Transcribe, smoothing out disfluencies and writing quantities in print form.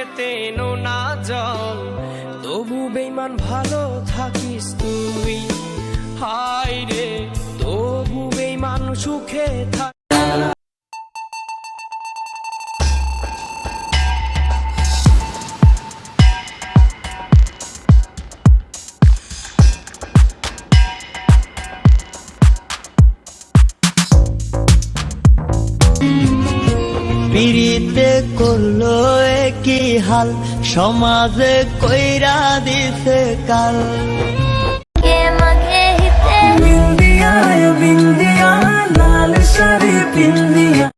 চোখেতে নোনা জল, তবু বেইমান ভালো থাকিস তুই। হায় রে, তবু বেইমান সুখে থাক। পিরিতে করলো কি হাল, সমাজে কইরা দিছে কাল। বিন্দিয়া বিন্দিয়া লাল শাড়ি পিন্দিয়া